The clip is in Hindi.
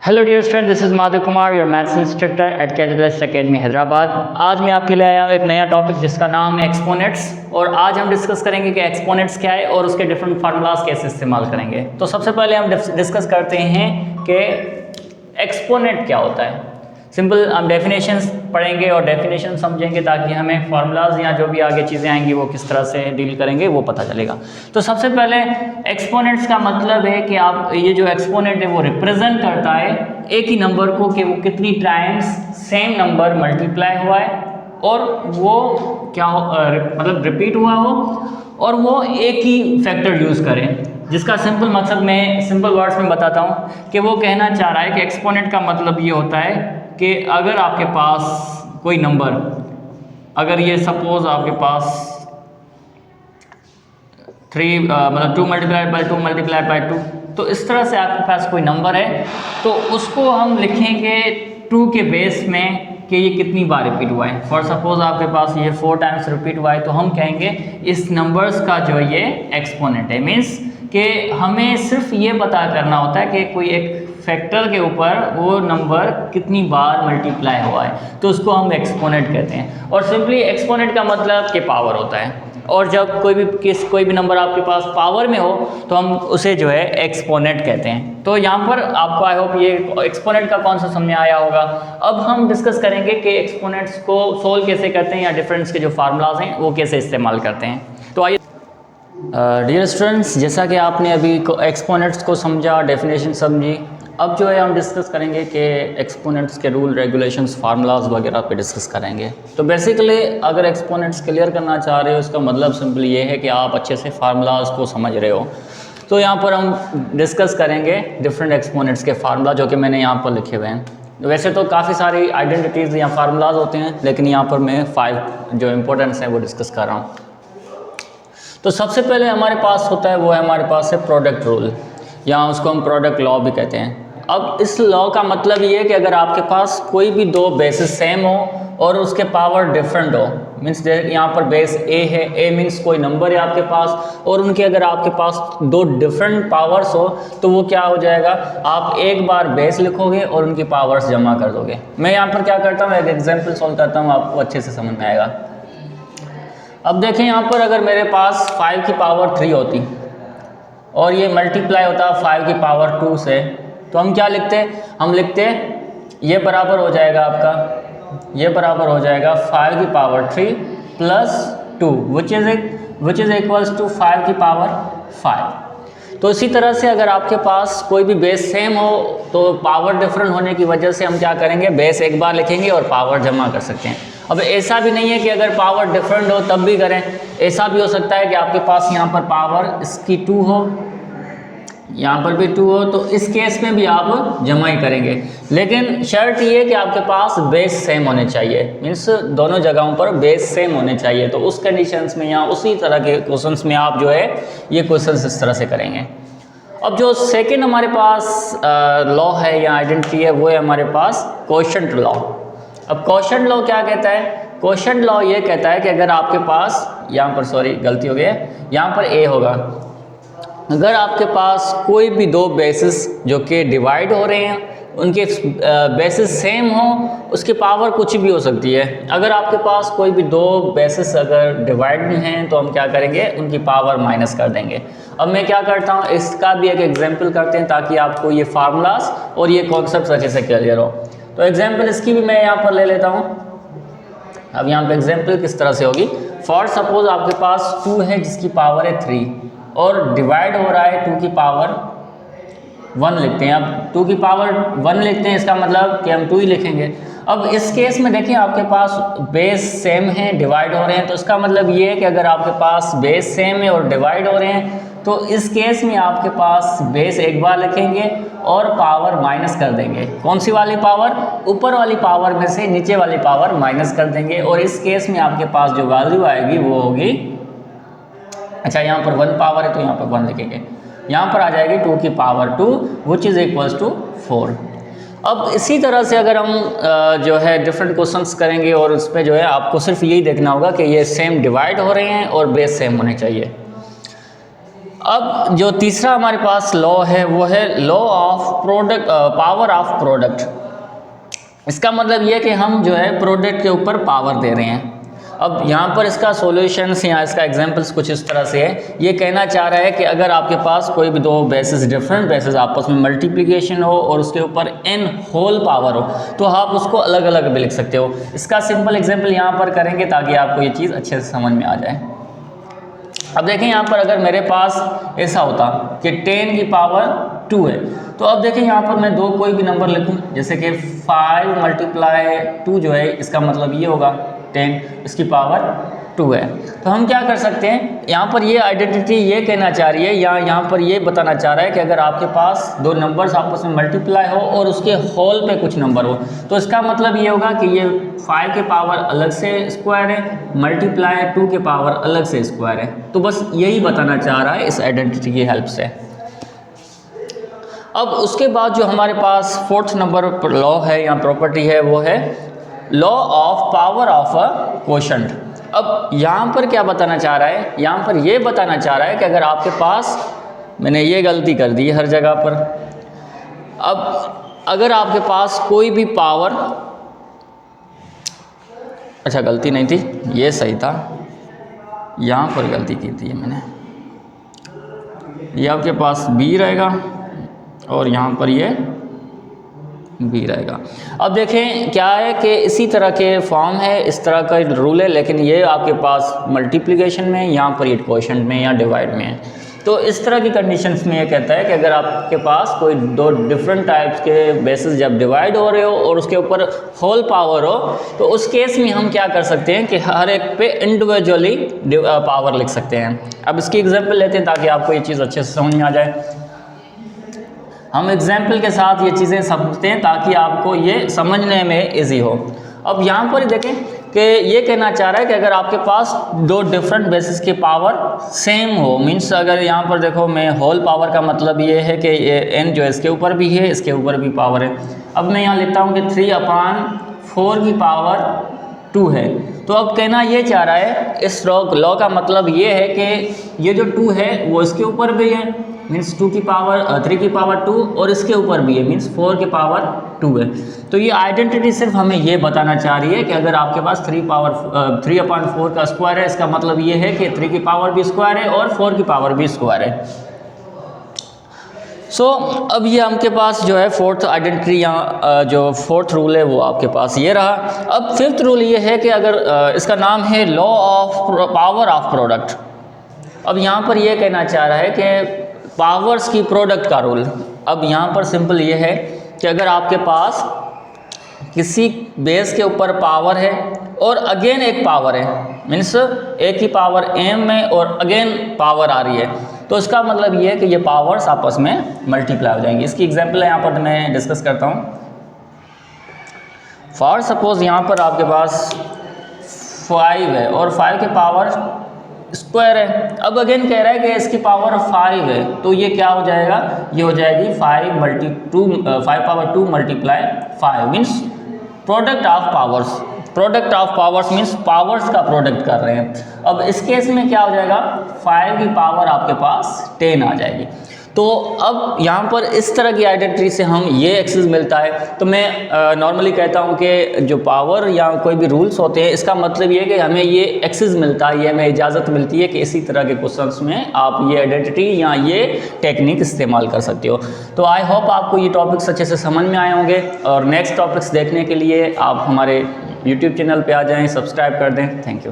Hello dear friend, this is Madhav Kumar, your maths instructor at Catalyst Academy Hyderabad. आज मैं आपके लिए आया हूँ एक नया टॉपिक जिसका नाम है एक्सपोनेंट्स। और आज हम डिस्कस करेंगे कि एक्सपोनेंट्स क्या है और उसके डिफरेंट फार्मूलाज कैसे इस्तेमाल करेंगे। तो सबसे पहले हम डिस्कस करते हैं कि एक्सपोनेंट क्या होता है। सिंपल हम डेफिनेशंस पढ़ेंगे और डेफिनेशन समझेंगे ताकि हमें फार्मूलाज या जो भी आगे चीज़ें आएंगी वो किस तरह से डील करेंगे वो पता चलेगा। तो सबसे पहले एक्सपोनेंट्स का मतलब है कि आप ये जो एक्सपोनेंट है वो रिप्रेजेंट करता है एक ही नंबर को कि वो कितनी टाइम्स सेम नंबर मल्टीप्लाई हुआ है और वो क्या मतलब रिपीट हुआ हो और वो एक ही फैक्टर यूज़ करें। जिसका सिंपल मकसद मैं सिंपल वर्ड्स में बताता हूँ कि वो कहना चाह रहा है कि एक्सपोनेंट का मतलब ये होता है कि अगर आपके पास कोई नंबर, अगर ये सपोज आपके पास 3 मतलब 2 मल्टीप्लाइड बाई 2 मल्टीप्लाइड बाई 2, तो इस तरह से आपके पास कोई नंबर है तो उसको हम लिखेंगे 2 के बेस में कि ये कितनी बार रिपीट हुआ है। फॉर सपोज आपके पास ये 4 टाइम्स रिपीट हुआ है तो हम कहेंगे इस नंबर्स का जो ये एक्सपोनेंट है। मीन्स कि हमें सिर्फ ये पता करना होता है कि कोई एक फैक्टर के ऊपर वो नंबर कितनी बार मल्टीप्लाई हुआ है तो उसको हम एक्सपोनेंट कहते हैं। और सिंपली एक्सपोनेंट का मतलब कि पावर होता है। और जब कोई भी नंबर आपके पास पावर में हो तो हम उसे जो है एक्सपोनेंट कहते हैं। तो यहाँ पर आपको आई होप ये एक्सपोनेंट का कॉन्सेप्ट समझ में आया होगा। अब हम डिस्कस करेंगे कि एक्सपोनेंट्स को सोल्व कैसे करते हैं या डिफरेंस के जो फार्मूलाज हैं वो कैसे इस्तेमाल करते हैं। तो आइए डियर स्टूडेंट्स, जैसा कि आपने अभी एक्सपोनेंट्स को समझा, डेफिनेशन समझी, अब जो है हम डिस्कस करेंगे कि एक्सपोनेंट्स के रूल, रेगुलेशंस, फार्मूलाज वगैरह पे डिस्कस करेंगे। तो बेसिकली अगर एक्सपोनेंट्स क्लियर करना चाह रहे हो इसका मतलब सिंपली ये है कि आप अच्छे से फार्मूलाज को समझ रहे हो। तो यहाँ पर हम डिस्कस करेंगे डिफरेंट एक्सपोनेंट्स के फार्मूला जो कि मैंने यहाँ पर लिखे हुए हैं। वैसे तो काफ़ी सारी आइडेंटिटीज़ या फार्मूलाज होते हैं लेकिन यहाँ पर मैं 5 जो इम्पोर्टेंट्स हैं वो डिस्कस कर रहा हूँ। तो सबसे पहले हमारे पास होता है वो है हमारे पास है प्रोडक्ट रूल, या उसको हम प्रोडक्ट लॉ भी कहते हैं। अब इस लॉ का मतलब ये है कि अगर आपके पास कोई भी दो बेसिस सेम हो और उसके पावर डिफरेंट हो, मीन्स यहाँ पर बेस ए है, ए मीन्स कोई नंबर है आपके पास और उनके अगर आपके पास दो डिफरेंट पावर्स हो तो वो क्या हो जाएगा, आप एक बार बेस लिखोगे और उनकी पावर्स जमा कर दोगे। मैं यहाँ पर क्या करता हूँ, एक एग्जाम्पल सॉल्व करता हूँ, आपको अच्छे से समझ में आएगा। अब देखें यहाँ पर अगर मेरे पास 5 की पावर 3 होती और ये मल्टीप्लाई होता 5 की पावर 2 से, तो हम क्या लिखते हैं, हम लिखते हैं ये बराबर हो जाएगा आपका, ये बराबर हो जाएगा 5 की power 3 plus 2 which is equals to 5 की पावर 5। तो इसी तरह से अगर आपके पास कोई भी बेस सेम हो तो पावर डिफरेंट होने की वजह से हम क्या करेंगे, बेस एक बार लिखेंगे और पावर जमा कर सकते हैं। अब ऐसा भी नहीं है कि अगर पावर डिफरेंट हो तब भी करें, ऐसा भी हो सकता है कि आपके पास यहाँ पर पावर इसकी 2 हो, यहाँ पर भी 2 हो, तो इस केस में भी आप जमा ही करेंगे। लेकिन शर्त ये है कि आपके पास बेस सेम होने चाहिए, मीन्स दोनों जगहों पर बेस सेम होने चाहिए। तो उस कंडीशंस में या उसी तरह के क्वेश्चंस में आप जो है ये क्वेश्चंस इस तरह से करेंगे। अब जो सेकंड हमारे पास लॉ है या आइडेंटिटी है वो है हमारे पास कोशेंट लॉ। अब कोशेंट लॉ क्या कहता है, कोशेंट लॉ ये कहता है कि अगर आपके पास यहाँ पर, सॉरी गलती हो गई, यहाँ पर ए होगा, अगर आपके पास कोई भी दो बेसिस जो कि डिवाइड हो रहे हैं उनके बेसिस सेम हो, उसकी पावर कुछ भी हो सकती है। अगर आपके पास कोई भी दो बेसिस अगर डिवाइड हैं तो हम क्या करेंगे, उनकी पावर माइनस कर देंगे। अब मैं क्या करता हूँ, इसका भी एक एग्जांपल करते हैं ताकि आपको ये फार्मूलाज और ये कॉन्सेप्ट अच्छे से क्लियर हो। तो एग्जांपल इसकी भी मैं यहाँ पर ले लेता हूँ। अब यहाँ पर एग्जांपल किस तरह से होगी, फॉर सपोज आपके पास 2 है जिसकी पावर है 3 और डिवाइड हो रहा है 2 की पावर 1 लिखते हैं। अब 2 की पावर 1 लिखते हैं, इसका मतलब कि हम 2 ही लिखेंगे। अब इस केस में देखिए आपके पास बेस सेम है, डिवाइड हो रहे हैं, तो इसका मतलब ये है कि अगर आपके पास बेस सेम है और डिवाइड हो रहे हैं तो इस केस में आपके पास बेस एक बार लिखेंगे और पावर माइनस कर देंगे। कौन सी वाली पावर, ऊपर वाली पावर में से नीचे वाली पावर माइनस कर देंगे और इस केस में आपके पास जो वैल्यू आएगी वो होगी, अच्छा यहाँ पर 1 पावर है तो यहाँ पर 1 लिखेंगे, यहाँ पर आ जाएगी 2 की power 2 which is equals to 4। अब इसी तरह से अगर हम जो है डिफरेंट क्वेश्चंस करेंगे और उस पर जो है आपको सिर्फ यही देखना होगा कि ये सेम डिवाइड हो रहे हैं और बेस सेम होने चाहिए। अब जो तीसरा हमारे पास लॉ है वो है law of product, power of product. इसका मतलब ये कि हम जो है प्रोडक्ट के ऊपर पावर दे रहे हैं। अब यहाँ पर इसका सॉल्यूशंस या इसका एग्जांपल्स कुछ इस तरह से है। ये कहना चाह रहा है कि अगर आपके पास कोई भी दो बेसिस, डिफरेंट बेसिस आपस में मल्टीप्लिकेशन हो और उसके ऊपर n होल पावर हो तो आप उसको अलग अलग भी लिख सकते हो। इसका सिंपल एग्जांपल यहाँ पर करेंगे ताकि आपको ये चीज़ अच्छे से समझ में आ जाए। अब देखें यहाँ पर अगर मेरे पास ऐसा होता कि 10 की पावर 2 है, तो अब देखें यहाँ पर मैं दो कोई भी नंबर लिखूँ, जैसे कि 5 मल्टीप्लाई 2 जो है इसका मतलब ये होगा 10, इसकी पावर 2 है। तो हम क्या कर सकते हैं, यहाँ पर ये आइडेंटिटी ये कहना चाह रही है या यहाँ पर ये बताना चाह रहा है कि अगर आपके पास दो नंबर्स आपस में मल्टीप्लाई हो और उसके होल पे कुछ नंबर हो तो इसका मतलब ये होगा कि ये 5 के पावर अलग से स्क्वायर है, मल्टीप्लाई 2 के पावर अलग से स्क्वायर है। तो बस यही बताना चाह रहा है इस आइडेंटिटी की हेल्प से। अब उसके बाद जो हमारे पास फोर्थ नंबर लॉ है या प्रॉपर्टी है वो है law of power of a quotient. अब यहाँ पर क्या बताना चाह रहा है, यहाँ पर ये बताना चाह रहा है कि अगर आपके पास, मैंने ये गलती कर दी हर जगह पर, अब अगर आपके पास कोई भी पावर, अच्छा गलती नहीं थी, ये सही था, यहाँ पर गलती की थी मैंने, ये आपके पास b रहेगा और यहाँ पर ये b रहेगा। अब देखें क्या है कि इसी तरह के फॉर्म है, इस तरह का रूल है, लेकिन ये आपके पास मल्टीप्लिकेशन में, यहाँ पर ये क्वोशंट में या डिवाइड में है। तो इस तरह की कंडीशंस में ये कहता है कि अगर आपके पास कोई दो डिफरेंट टाइप्स के बेसिस जब डिवाइड हो रहे हो और उसके ऊपर होल पावर हो तो उस केस में हम क्या कर सकते हैं कि हर एक पे इंडिविजुअली पावर लिख सकते हैं। अब इसकी एग्जाम्पल लेते हैं ताकि आपको ये चीज़ अच्छे से समझ में आ जाए। हम एग्जाम्पल के साथ ये चीज़ें समझते हैं ताकि आपको ये समझने में इजी हो। अब यहाँ पर देखें कि ये कहना चाह रहा है कि अगर आपके पास दो डिफरेंट बेसिस की पावर सेम हो, मीन्स अगर यहाँ पर देखो मैं होल पावर का मतलब ये है कि ये n जो है इसके ऊपर भी है, इसके ऊपर भी पावर है। अब मैं यहाँ लिखता हूँ कि 3/4 की पावर 2 है। तो अब कहना ये चाह रहा है, इस लॉ का मतलब ये है कि ये जो 2 है वो इसके ऊपर भी है, मीन्स 3 की पावर 2 और इसके ऊपर भी है, मीन्स 4 की पावर 2 है। तो ये आइडेंटिटी सिर्फ हमें ये बताना चाह रही है कि अगर आपके पास 3/4 का स्क्वायर है, इसका मतलब ये है कि 3 की पावर भी स्क्वायर है और 4 की पावर भी स्क्वायर है। अब ये आपके पास जो है फोर्थ आइडेंटिटी या जो फोर्थ रूल है वो आपके पास ये रहा। अब फिफ्थ रूल ये है कि अगर इसका नाम है law of power of product. अब यहाँ पर ये कहना चाह रहा है कि पावर्स की प्रोडक्ट का रूल। अब यहाँ पर सिंपल ये है कि अगर आपके पास किसी बेस के ऊपर पावर है और अगेन एक पावर है, मीन्स एक ही पावर m में और अगेन पावर आ रही है, तो इसका मतलब ये है कि ये पावर्स आपस में मल्टीप्लाई हो जाएंगी। इसकी एग्जांपल यहाँ पर मैं डिस्कस करता हूँ। फॉर सपोज यहाँ पर आपके पास 5 है और 5 के पावर स्क्वायर है। अब अगेन कह रहा है कि इसकी पावर 5 है, तो ये क्या हो जाएगा, ये हो जाएगी 5/2 multiply 5 means product of powers. Product of powers means powers का प्रोडक्ट कर रहे हैं। अब इस केस में क्या हो जाएगा, 5 की पावर आपके पास 10 आ जाएगी। तो अब यहाँ पर इस तरह की आइडेंटिटी से हम ये एक्सेस मिलता है। तो मैं नॉर्मली कहता हूँ कि जो पावर या कोई भी रूल्स होते हैं, इसका मतलब ये है कि हमें ये एक्सेस मिलता है, ये हमें इजाज़त मिलती है कि इसी तरह के क्वेश्चंस में आप ये आइडेंटिटी या ये टेक्निक इस्तेमाल कर सकते हो। तो आई होप आपको ये टॉपिक्स अच्छे से समझ में आए होंगे और नेक्स्ट टॉपिक्स देखने के लिए आप हमारे यूट्यूब चैनल पे आ जाएं, सब्सक्राइब कर दें। Thank you.